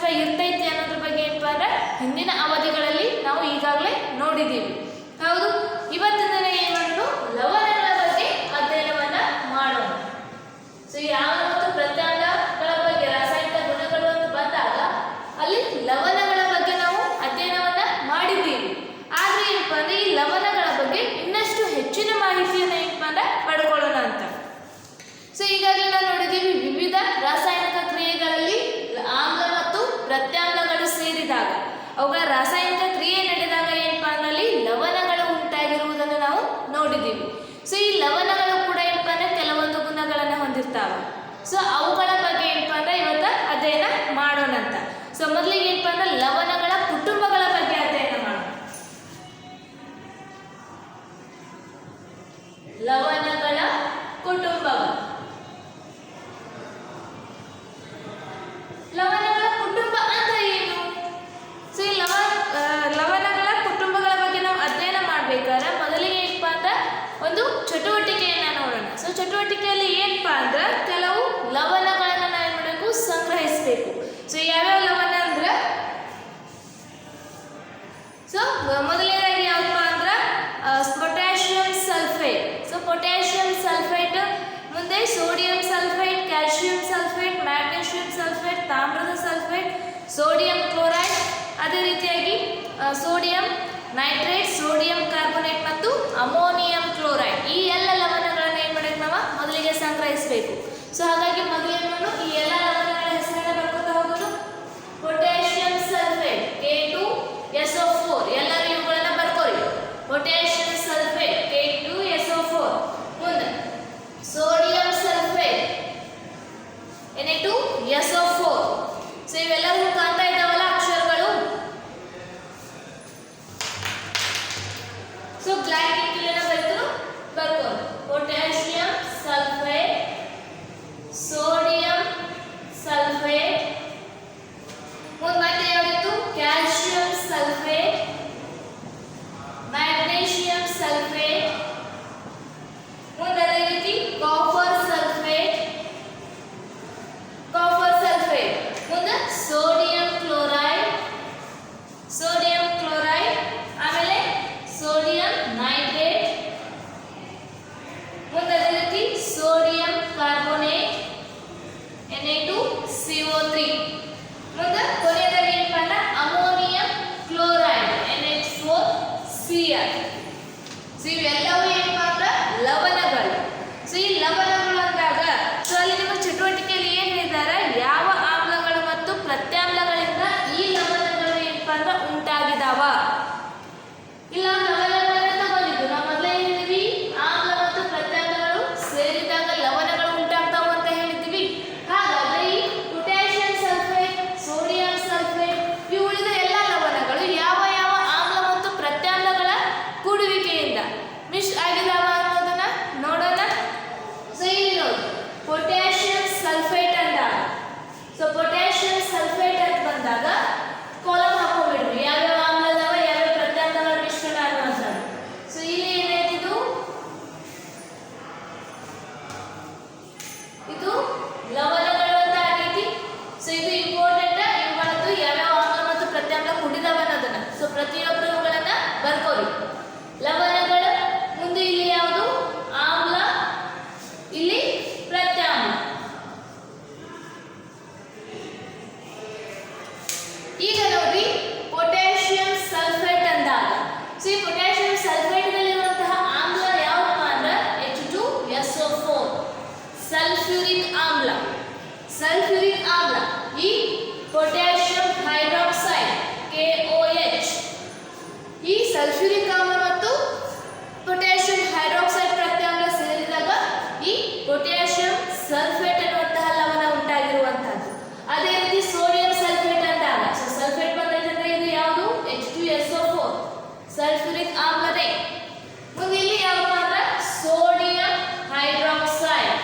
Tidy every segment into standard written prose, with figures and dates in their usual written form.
ಜೀವ ಇರ್ತೈತಿ ಅನ್ನೋದ್ರ ಬಗ್ಗೆ ಏನಪ್ಪ ಅಂದ್ರೆ ಹಿಂದಿನ ಅವಧಿಗಳಲ್ಲಿ ನಾವು ಈಗಾಗಲೇ ನೋಡಿದ್ದೀವಿ. ಹೌದು, ಇವತ್ತಿನ ದಿನ ಏನು ಮಾಡೋಣ, ಲವಣಗಳ ಬಗ್ಗೆ ಅಧ್ಯಯನವನ್ನ ಮಾಡೋಣ. ಸೊ ಈ ಆಮ್ಲ ಮತ್ತು ಪ್ರತ್ಯಾಮ್ಲಗಳ ಬಗ್ಗೆ ರಾಸಾಯನಿಕ ಗುಣಗಳು ಅಂತ ಬಂದಾಗ ಅಲ್ಲಿ ಲವಣಗಳ ಬಗ್ಗೆ ನಾವು ಅಧ್ಯಯನವನ್ನ ಮಾಡಿದ್ದೀವಿ. ಆದ್ರೆ ಏನಪ್ಪ ಅಂದ್ರೆ ಈ ಲವಣಗಳ ಬಗ್ಗೆ ಇನ್ನಷ್ಟು ಹೆಚ್ಚಿನ ಮಾಹಿತಿಯನ್ನು ಏನಪ್ಪ ಅಂದ್ರೆ ಪಡ್ಕೊಳ್ಳೋಣ ಅಂತ. ಸೊ ಈಗಾಗಲೇ ನಾವು ನೋಡಿದ್ದೀವಿ, ವಿವಿಧ ರಾಸಾಯನಿಕ ಕ್ರಿಯೆಗಳಲ್ಲಿ ಆಮ್ಲ ಮತ್ತು ಪ್ರತ್ಯಾಮ್ಲಗಳು ಸೇರಿದಾಗ ಅವುಗಳ ರಾಸಾಯನಿಕ ಕ್ರಿಯೆ ನಡೆದಾಗ ಏನಪ್ಪ ಅಂದ್ರೆ ಅಲ್ಲಿ ಲವಣಗಳು ಉಂಟಾಗಿರುವುದನ್ನು ನಾವು ನೋಡಿದ್ದೀವಿ. ಸೊ ಈ ಲವಣಗಳು ಕೂಡ ಏನಪ್ಪ ಅಂದ್ರೆ ಕೆಲವೊಂದು ಗುಣಗಳನ್ನು ಹೊಂದಿರ್ತಾವೆ. ಸೊ ಅವುಗಳ ಬಗ್ಗೆ ಏನಪ್ಪ ಅಂದ್ರೆ ಇವತ್ತು ಅಧ್ಯಯನ ಮಾಡೋಣ ಅಂತ. ಸೊ ಮೊದಲಿಗೆ ಏನಪ್ಪ ಅಂದ್ರೆ ಲವಣಗಳ ಕುಟುಂಬಗಳ ಬಗ್ಗೆ ಅಧ್ಯಯನ ಮಾಡೋಣ. ಲವಣಗಳ ಕುಟುಂಬಗಳು. ಲವಣಗಳ ಕುಟುಂಬ ಅಂದ್ರೆ ಏನು? ಸೊ ಈ ಲವಣಗಳ ಕುಟುಂಬಗಳ ಬಗ್ಗೆ ನಾವು ಅಧ್ಯಯನ ಮಾಡ್ಬೇಕಾದ್ರೆ ಮೊದಲಿಗೆ ಏನಪ್ಪಾ ಅಂದ್ರೆ ಒಂದು ಚಟುವಟಿಕೆಯನ್ನ ನೋಡೋಣ. ಸೊ ಚಟುವಟಿಕೆಯಲ್ಲಿ ಏನಪ್ಪಾ ಅಂದ್ರೆ ಕೆಲವು ಲವಣಗಳನ್ನ ನಾವು ಏನು ಮಾಡಬೇಕು, ಸಂಗ್ರಹಿಸಬೇಕು. ಸೊ ಯಾವ್ಯಾವ ಲವಣ ಅಂದ್ರೆ, ಸೊ ಮೊದಲನೇದಾಗಿ ಯಾವಪ್ಪ ಅಂದ್ರೆ potassium sulphate. So potassium sulphate, ಮುಂದೆ sodium sulphate, calcium sulphate, magnesium sulphate, ತಾಮ್ರದ ಸಲ್ಫೇಟ್, ಸೋಡಿಯಂ ಕ್ಲೋರೈಡ್, ಅದೇ ರೀತಿಯಾಗಿ ಸೋಡಿಯಂ ನೈಟ್ರೇಟ್, ಸೋಡಿಯಂ ಕಾರ್ಬೋನೇಟ್ ಮತ್ತು ಅಮೋನಿಯಂ ಕ್ಲೋರೈಡ್. ಈ ಎಲ್ಲ ಲವಣಗಳನ್ನು ಏನು ಮಾಡಬೇಕು, ನಾವು ಮೊದಲಿಗೆ ಸಂಗ್ರಹಿಸಬೇಕು. ಸೊ ಹಾಗಾಗಿ ಮೊದಲಿಗೆ ನಾನು ಈ ಎಲ್ಲ ಲವಣಗಳ ಹೆಸರನ್ನ ಬರ್ಕೊತಾ ಹೋಗೋದು. ಪೊಟ್ಯಾಷಿಯಂ ಸಲ್ಫೇಟ್ K2SO4, ಎಲ್ಲರೂ ಇವುಗಳನ್ನ ಬರ್ಕೋರಿ. Potassium sulphate K2SO4. ಮುಂದೆ ಸೋಡಿಯಂ ಸಲ್ಫೇಟ್ Na2SO4. ಸೊ ಇವೆಲ್ಲವೂ ಕಾಣ್ತಾ ಇದ್ದಾವಲ್ಲ ಅಕ್ಷರಗಳು. ಸೊ ಬ್ಲ್ಯಾಕ್ ಇಂಕಿನ ಬರೆದ್ರು ಬರ್ಕೋರಿ. ಪೊಟ್ಯಾಷಿಯಂ ಸಲ್ಫೇಟ್, ಸೋಡಿಯಂ ಸಲ್ಫೇಟ್, ಮುಂದೆ ಮತ್ತೆ ಯಾವ್ದಿತ್ತು, ಕ್ಯಾಲ್ಸಿಯಂ ಸಲ್ಫೇಟ್, ಮ್ಯಾಗ್ನೀಷಿಯಂ ಸಲ್ಫೇಟ್, ಮುಂದೆ ಅದೇ ರೀತಿ ಕಾಪರ್ ಸಲ್ಫೇಟ್, ಮುಂದೆ ಸೋಡಿಯಂ ಕ್ಲೋರೈಡ್, ಆಮೇಲೆ ಸೋಡಿಯಂ ನೈಟ್ರೇಟ್, ಮುಂದೆ ಅದೇ ರೀತಿ ಸೋಡಿಯಂ ಕಾರ್ಬೋನೇಟ್ Na2CO3, ಮುಂದೆ ಕೊನೆಯದಾಗಿ ಏನಪ್ಪ ಅಂದ್ರೆ ಅಮೋನಿಯಂ ಕ್ಲೋರೈಡ್ NH4Cl. ಸೊ ಇವೆಲ್ಲವೂ ಏನಪ್ಪ ಅಂದ್ರೆ ಲವಣಗಳು. ಸೊ ಈ ಲವಣಗಳು ಅಂದಾಗ ಸೊ ಅಲ್ಲಿ ನಿಮ್ಮ ಚಟುವಟಿಕೆಯಲ್ಲಿ ಏನು ಹೇಳಿದ್ದಾರೆ, ಯಾವ ಆಮ್ಲಗಳು ಮತ್ತು ಪ್ರತ್ಯಾಮ್ಲಗಳಿಂದ ಈ ಲವಣಗಳು ಏನಪ್ಪ ಅಂದ್ರೆ ಉಂಟಾಗಿದಾವ. ಇಲ್ಲ ಲವಣಗಳನ್ನ ತಗೊಂಡಿದ್ದು ನಾವು ಮೊದಲೇ ಹೇಳಿದ್ವಿ, ಆಮ್ಲ ಮತ್ತು ಪ್ರತ್ಯಾಮ್ಲಗಳು ಸೇರಿದಾಗ ಲವಣಗಳು ಉಂಟಾಗ್ತಾವ ಅಂತ ಹೇಳಿದ್ವಿ. ಹಾಗಾದ್ರೆ ಈ ಪೊಟ್ಯಾಷಿಯಂ ಸಲ್ಫೇಟ್, ಸೋಡಿಯಂ ಸಲ್ಫೇಟ್, ಈ ಉಳಿದ ಎಲ್ಲ ಲವಣಗಳು ಯಾವ ಯಾವ ಆಮ್ಲ ಮತ್ತು ಪ್ರತ್ಯಾಮ್ಲಗಳ ಕೂಡುವಿಕೆಯಿಂದ ಮಿಕ್ಸ್ ಆಗಿದಾವ ಅನ್ನೋದನ್ನ ನೋಡೋಣ. ಸೊ ಇಲ್ಲಿ ನೋಡಿ, ಪೊಟ್ಯಾಷಿಯಂ ಸಲ್ಫೇಟ್ ಅಂದಾಗ, ಸೊ ಪೊಟ್ಯಾಷಿಯಂ ಸಲ್ಫೇಟ್ ಅಂತ ಬಂದಾಗ ಕಾಲಮ್ ಹಾಕೊಂಡ್ಬಿಡ್ರಿ, ಯಾವ್ಯಾವ ಆಮ್ಲ ಅದಾವ, ಯಾವ್ಯಾವ ಪ್ರತ್ಯಾಮ್ಲಗಳ ಮಿಶ್ರಣ ಅನ್ನುವಂಥದ್ದು. ಸೊ ಇಲ್ಲಿ ಏನಾಯ್ತಿದು, ಇದು ಲವಣಗಳು ಅಂತ ಆಗೈತಿ. ಸೊ ಇದು ಇಂಪಾರ್ಟೆಂಟ್, ಇವುಗಳದ್ದು ಯಾವ್ಯಾವ ಆಮ್ಲ ಮತ್ತು ಪ್ರತ್ಯಾಮ್ಲ ಕುಡಿದಾವ ಅನ್ನೋದನ್ನ. ಸೊ ಪ್ರತಿಯೊಬ್ಬರು ಇವುಗಳನ್ನ ಬರ್ಕೋರಿ. ಲವಣಗಳು, ಮುಂದೆ ಇಲ್ಲಿ ಯಾವುದು ಆಮ್ಲ, ಇಲ್ಲಿ ಪ್ರತ್ಯಾಮ್ಲ. ಈಗ ನೋಡಿ ಪೊಟ್ಯಾಷಿಯಂ ಸಲ್ಫೇಟ್ ಅಂದಾಗ, ಸೊ ಈ ಪೊಟ್ಯಾಷಿಯಂ ಸಲ್ಫೇಟ್ ನಲ್ಲಿರುವಂತಹ ಆಮ್ಲ ಯಾವಪ್ಪ ಅಂದ್ರೆ H2SO4, ಸಲ್ಫ್ಯೂರಿಕ್ ಆಮ್ಲ. ಈ ಪೊಟ್ಯಾಷಿಯಂ ಹೈಡ್ರಾಕ್ಸೈಡ್ KOH, ಈ ಸಲ್ಫ್ಯೂರಿಕ್ ಆಮ್ಲ ಮತ್ತು ಪೊಟ್ಯಾಷಿಯಂ ಹೈಡ್ರಾಕ್ಸೈಡ್ ಪ್ರತ್ಯಾಮ್ಲ ಸೇರಿದಾಗ ಈ ಪೊಟ್ಯಾಷಿಯಂ ಸಲ್ಫೇಟ್ ಅನ್ನುವಂತಹ ಲವಣ ಉಂಟಾಗಿರುವಂತಹದ್ದು. ಅದೇ ರೀತಿ ಸೋಡಿಯಂ ಸಲ್ಫೇಟ್ ಅಂದಾಗ, ಸೊ ಸಲ್ಫೇಟ್ ಬಂದೈತೆ ಅಂದ್ರೆ ಇದು ಯಾವುದು H2SO4, ಸಲ್ಫ್ಯೂರಿಕ್ ಆಮ್ಲನೇ. ಮುಂದೆ ಇಲ್ಲಿ ಯಾವಪ್ಪ ಅಂದ್ರೆ ಸೋಡಿಯಂ ಹೈಡ್ರಾಕ್ಸೈಡ್.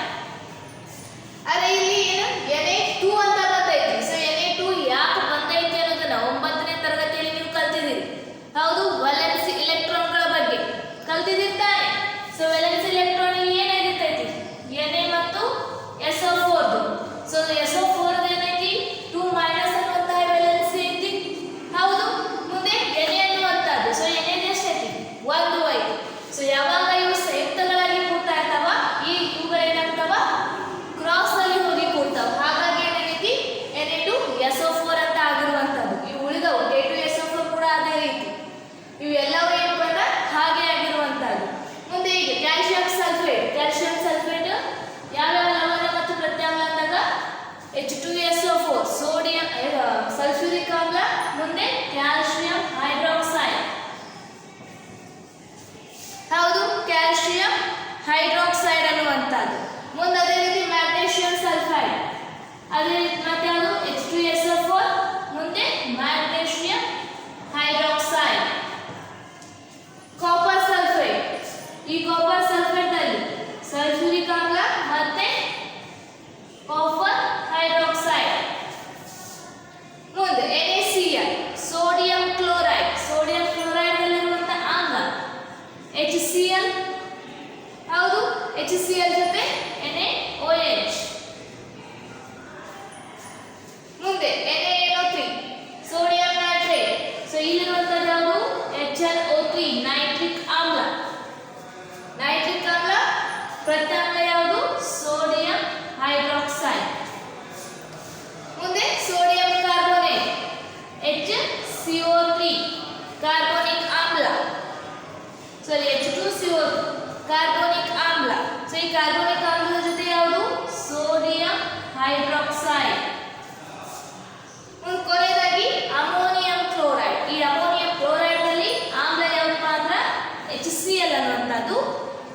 ಅದೇ ಇಲ್ಲಿ ಏನು Na2 ಅಂತ ಬಂದೈತಿ. ಸೊ Na2 ಯಾಕೆ ಬಂದೈತಿ ಅನ್ನೋದನ್ನ 9ನೇ ತರಗತಿಯಲ್ಲಿ ನೀವು ಕಲ್ತಿದ್ದೀರಿ. ಹೌದು, ವೇಲೆನ್ಸಿ ಇಲೆಕ್ಟ್ರಾನ್ಗಳ ಬಗ್ಗೆ ಕಲ್ತಿದ್ದೀರಿ ತಾನೆ. ಸೊ ವೇಲೆನ್ಸಿ ಇಲೆಕ್ಟ್ರಾನ್ ಇಲ್ಲಿ ಏನಾಗಿರ್ತೈತಿ, Na ಮತ್ತು SO4. ಸೊ SO4 ಏನೈತಿ 2- ಅನ್ನುವಂತಹ ಅದೇ ಮತ್ತೆ ಯಾವುದು H2SO4 ಮುಂದೆ ಮ್ಯಾಗ್ನೀಷಿಯಂ ಹೈಡ್ರಾಕ್ಸೈಡ್ ಕಾಪರ್ ಸಲ್ಫೇಟ್ ಈ ಕಾಪರ್ ಸಲ್ಫೇಟ್ ನಲ್ಲಿ ಸಲ್ಫ್ಯೂರಿಕ್ ಆಮ್ಲ ಮತ್ತೆ ಕಾಪರ್ ಹೈಡ್ರಾಕ್ಸೈಡ್ ಮುಂದೆ NaCl ಸೋಡಿಯಂ ಕ್ಲೋರೈಡ್ ನಲ್ಲಿರುವಂತಹ ಆಮ್ಲ HCl ಹೌದು HCl ಜೊತೆ NaOH ಮುಂದೆ NaNO3 ಸೋಡಿಯಂ ನೈಟ್ರೇಟ್ ಸೊ ಇಲ್ಲಿರುವಂತದ್ದು ಯಾವುದು HNO3 ನೈಟ್ರಿಕ್ ಆಮ್ಲ ಪ್ರತ್ಯಾಮ್ಲ ಯಾವುದು ಸೋಡಿಯಂ ಹೈಡ್ರಾಕ್ಸೈಡ್ ಮುಂದೆ ಸೋಡಿಯಂ ಕಾರ್ಬೋನೇಟ್ HCO3 ಕಾರ್ಬೋನಿಕ್ ಆಮ್ಲ ಸಾರಿ H2CO ಕಾರ್ಬೋನಿಕ್ ಆಮ್ಲ ಸೊ ಈ ಕಾರ್ಬೋನಿಕ್ ಆಮ್ಲದ ಜೊತೆ ಯಾವುದು ಸೋಡಿಯಂ ಹೈಡ್ರಾಕ್ಸೈಡ್ ಕೊನೆಯದಾಗಿ ಅಮೋನಿಯಂ ಕ್ಲೋರೈಡ್ ಈ ಅಮೋನಿಯಂ ಕ್ಲೋರೈಡ್ ನಲ್ಲಿ ಆಮ್ಲ ಯಾವಪ್ಪ ಅಂದ್ರೆ HCl ಅನ್ನುವಂಥದ್ದು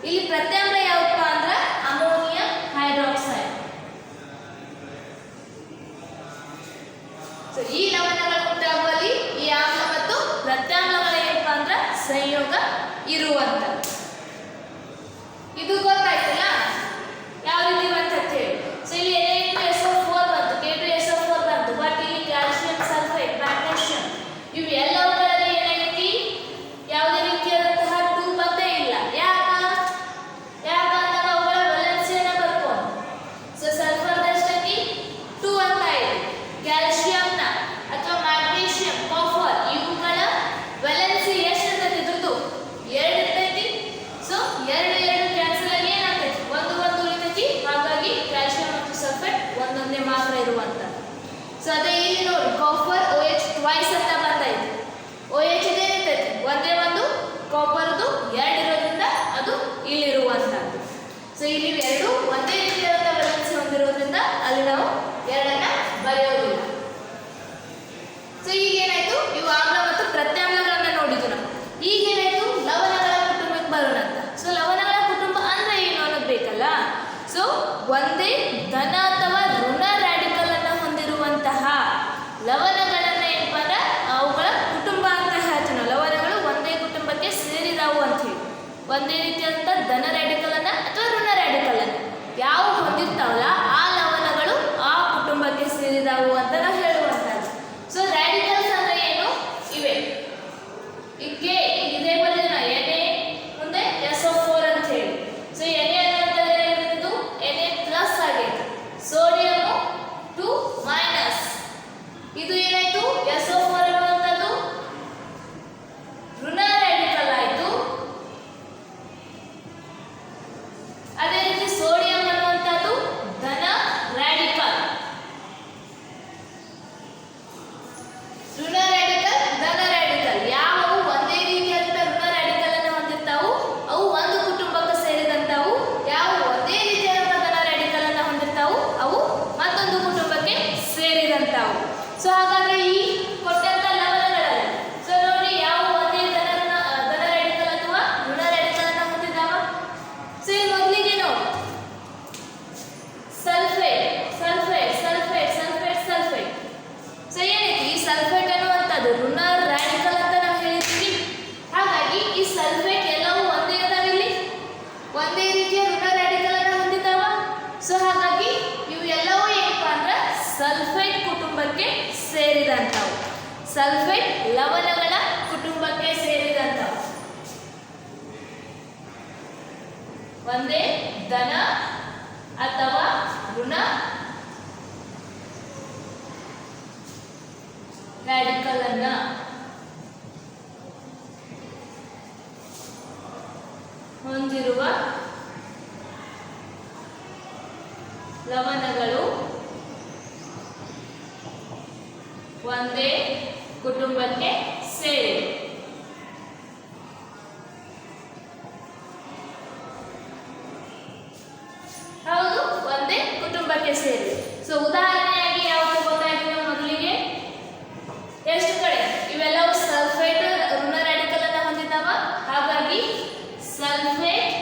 ಇಲ್ಲಿ ಪ್ರತ್ಯಾಮ್ಲ ಯಾವಪ್ಪ ಅಂದ್ರೆ ಅಮೋನಿಯಂ ಹೈಡ್ರಾಕ್ಸೈಡ್ ಸೊ ಈ ಲವಣಗಳು ಉಂಟಾಗುವಲ್ಲಿ ಈ ಆಮ್ಲ ಮತ್ತು ಪ್ರತ್ಯಾಮ್ಲಗಳ ಏನಪ್ಪ ಅಂದ್ರೆ ಸಂಯೋಗ ಇರುವಂಥದ್ದು ಇದು ಗೊತ್ತಾಯ್ತಲ್ಲ ಯಾವ ರೀತಿ ಬಂತು ಅಂತ ಹೇಳಿ ಸೊ ಇಲ್ಲಿ Na2SO4 ಬಂತು K2SO4 ಬಂತು ಬಟ್ ಇಲ್ಲಿ ಕ್ಯಾಲ್ಸಿಯಂ ಸಲ್ಫೇಟ್ ಮ್ಯಾಗ್ನೀಷಿಯಂ ಇವು ಎಲ್ಲವುಗಳಲ್ಲಿ ಏನಾಗೈತಿ ಯಾವುದೇ ರೀತಿಯಾದಂತಹ 2 ಬಂದೇ ಇಲ್ಲ ಯಾಕಂದಾಗ ಅವುಗಳ ವೇಲೆನ್ಸಿಯನ್ನು ಬರ್ಕೊಂಡು ಸೊ ಸಲ್ಫರ್ ದಷ್ಟಕ್ಕೆ 2 ಅಂತ ಇದೆ ಕ್ಯಾಲ್ಸಿಯಂನ ಅಥವಾ ಮ್ಯಾಗ್ನೀಷಿಯಂ ಕಾಪರ್ ಇವುಗಳ ವೇಲೆನ್ಸಿ ಎಷ್ಟು ಇರ್ತೈತಿ ಇದ್ರದ್ದು 2 ಇರ್ತೈತಿ ಸೊ 2 ಕ್ಯಾನ್ಸಲ್ ಆಗಿ ಏನಾಗ್ತೈತಿ 1 ಉಳಿತೈತಿ ಹಾಗಾಗಿ ಕ್ಯಾಲ್ಸಿಯಂ ಮತ್ತು ಸಲ್ಫೇಟ್ ಒಂದೊಂದೇ ಮಾತ್ರ ಇರುವಂಥದ್ದು ಸೊ ಅದೇ ಇಲ್ಲಿ ನೋಡಿ ಕಾಪರ್ OH ಟ್ವೈಸ್ ಅಂತ ಬಂದೈತಿ OH ಇದೇನಿರ್ತೈತಿ ಒಂದೇ ಒಂದು ಕಾಪರ್ದು 2 ಇರೋದ್ರಿಂದ ಅದು ಇಲ್ಲಿರುವಂಥದ್ದು ಸೊ ಇಲ್ಲಿ ಎರಡು ಒಂದೇ ರೀತಿಯಾದ ವೇಲೆನ್ಸಿ ಹೊಂದಿರೋದ್ರಿಂದ ಅಲ್ಲಿ ನಾವು 2 ಬರೆಯೋದಿಲ್ಲ ಸೊ ಈಗ ಏನಾಯ್ತು ಇವು ಆಮ್ಲ ಮತ್ತು ಪ್ರತ್ಯಾಮ್ಲಗಳನ್ನ ನೋಡಿದ್ವಿ ನಾವು ಈಗ ಏನಾಯ್ತು ಲವಣಗಳ ಕುಟುಂಬಕ್ಕೆ ಬರೋಣ ಅಂತ ಸೊ ಲವಣಗಳ ಕುಟುಂಬ ಅಂದ್ರೆ ಏನು ಅನ್ನೋದು ಬೇಕಲ್ಲ ಸೊ ಒಂದೇ ಧನ ಅಥವಾ ಋಣ ರ್ಯಾಡಿಕಲ್ ಅನ್ನು ಹೊಂದಿರುವಂತಹ ಲವಣಗಳನ್ನ ಏನಪ್ಪ ಅಂದ್ರೆ ಅವುಗಳ ಕುಟುಂಬ ಅಂತ ಹೇಳ್ತೀವಿ ನಾವು ಲವಣಗಳು ಒಂದೇ ಕುಟುಂಬಕ್ಕೆ ಸೇರಿದವು ಅಂತ ಹೇಳಿ ಒಂದೇ ರೀತಿಯಾದಂಥ ಧನ ರ್ಯಾಡಿಕಲ್ ಅನ್ನ ಅಥವಾ ಋಣ ರ್ಯಾಡಿಕಲ್ ಅನ್ನ ಯಾವ ಹೊಂದಿರ್ತಾವಲ್ಲ ಆ ಲವಣಗಳು ಆ ಕುಟುಂಬಕ್ಕೆ ಸೇರಿದವು ಅಂತ ನಾವು ಹೇಳುವಂಥದ್ದು ಸೊ ರ್ಯಾಡಿಕಲ್ಸ್ ಅಂದ್ರೆ ಏನು ಇವೆ ಇದೇ ಬರೆದ Na ಮುಂದೆ SO4 ಅಂತ ಹೇಳಿ ಸೊ Na ಅನ್ನುವಂಥದ್ದು ಏನಿದ್ದು Na ಪ್ಲಸ್ ಆಗೈತೆ ಸೋಡಿಯಂ 2 ಮೈನಸ್ ಇದು ಏನಾಯ್ತು SO4 ಅನ್ನುವಂಥದ್ದು ಋಣ ರ್ಯಾಡಿಕಲ್ ಆಯ್ತು ಅದೇ ರೀತಿ ಸೋಡಿಯಂ ಅನ್ನುವಂಥದ್ದು ಧನ ರ್ಯಾಡಿಕಲ್ ಋಣ ರ್ಯಾಡಿಕಲ್ ಧನ ರ್ಯಾಡಿಕಲ್ ಯಾವುವು ಒಂದೇ ರೀತಿಯಾದಂಥ ಋಣ ರ್ಯಾಡಿಕಲ್ ಅನ್ನು ಹೊಂದಿರ್ತಾವು ಅವು ಒಂದು ಕುಟುಂಬಕ್ಕೆ ಸೇರಿದಂಥವು ಯಾವ ಒಂದೇ ರೀತಿಯಾದಂಥ ಧನ ರ್ಯಾಡಿಕಲ್ ಅನ್ನು ಹೊಂದಿರ್ತಾವು ಅವು ಮತ್ತೊಂದು ಕುಟುಂಬಕ್ಕೆ ಸೇರಿದಂಥವು ಸೊ ಹಾಗಾದ್ರೆ ಈ ಕೊಟ್ಟಂತ ಲವಣಗಳಲ್ಲಿ ಸೊ ನೋಡಿ ಯಾವ ಒಂದೇ ಧನ ರ್ಯಾಡಿಕಲ್ ಅಥವಾ ಋಣ ರ್ಯಾಡಿಕಲ್ ಅನ್ನು ಹೊಂದಿದ್ದಾವ ಸೊ ಈ ಮೊದಲಿಗೆ ನೋಡಿ ಸಲ್ಫೇಟ್ ಸೊ ಏನೈತಿ ಈ ಸಲ್ಫೇಟ್ ಅನ್ನುವಂಥದ್ದು ಋಣ ರ್ಯಾಡಿಕಲ್ ಅಂತ ನಾವು ಹೇಳಿದ್ವಿ ಹಾಗಾಗಿ ಈ ಸಲ್ಫೇಟ್ ಎಲ್ಲವೂ ಒಂದೇ ಇದಾವೆ ಇಲ್ಲಿ ಒಂದೇ ರೀತಿಯ ಋಣ ರ್ಯಾಡಿಕಲ್ ಅನ್ನು ಹೊಂದಿದ್ದಾವ ಸೊ ಹಾಗಾಗಿ ಇವು ಎಲ್ಲವೂ ಏನಪ್ಪಾ ಅಂದ್ರೆ ಸಲ್ಫೇಟ್ ಕುಟುಂಬಕ್ಕೆ ಸೇರಿದಂಥವು ಸಲ್ಫೇಟ್ ಲವಣಗಳ ಕುಟುಂಬಕ್ಕೆ ಸೇರಿದಂಥವು ಒಂದೇ ಧನ ಅಥವಾ ಋಣ ರ್ಯಾಡಿಕಲ್ ಅನ್ನ ಹೊಂದಿರುವ ಲವಣಗಳು ಒಂದೇ ಕುಟುಂಬಕ್ಕೆ ಸೇರಿವೆ ಹೌದು ಒಂದೇ ಕುಟುಂಬಕ್ಕೆ ಸೇರಿವೆ ಸೊ ಉದಾಹರಣೆಯಾಗಿ ಯಾವುದು ಗೊತ್ತಾಯ್ತು ನಾವು ಮೊದಲಿಗೆ ಎಷ್ಟು ಕಡೆ ಇವೆಲ್ಲವೂ ಸಲ್ಫೇಟ್ ಋಣ ರ್ಯಾಡಿಕಲ್ ಅನ್ನ ಹೊಂದಿದ್ದಾವ ಹಾಗಾಗಿ ಸಲ್ಫೇಟ್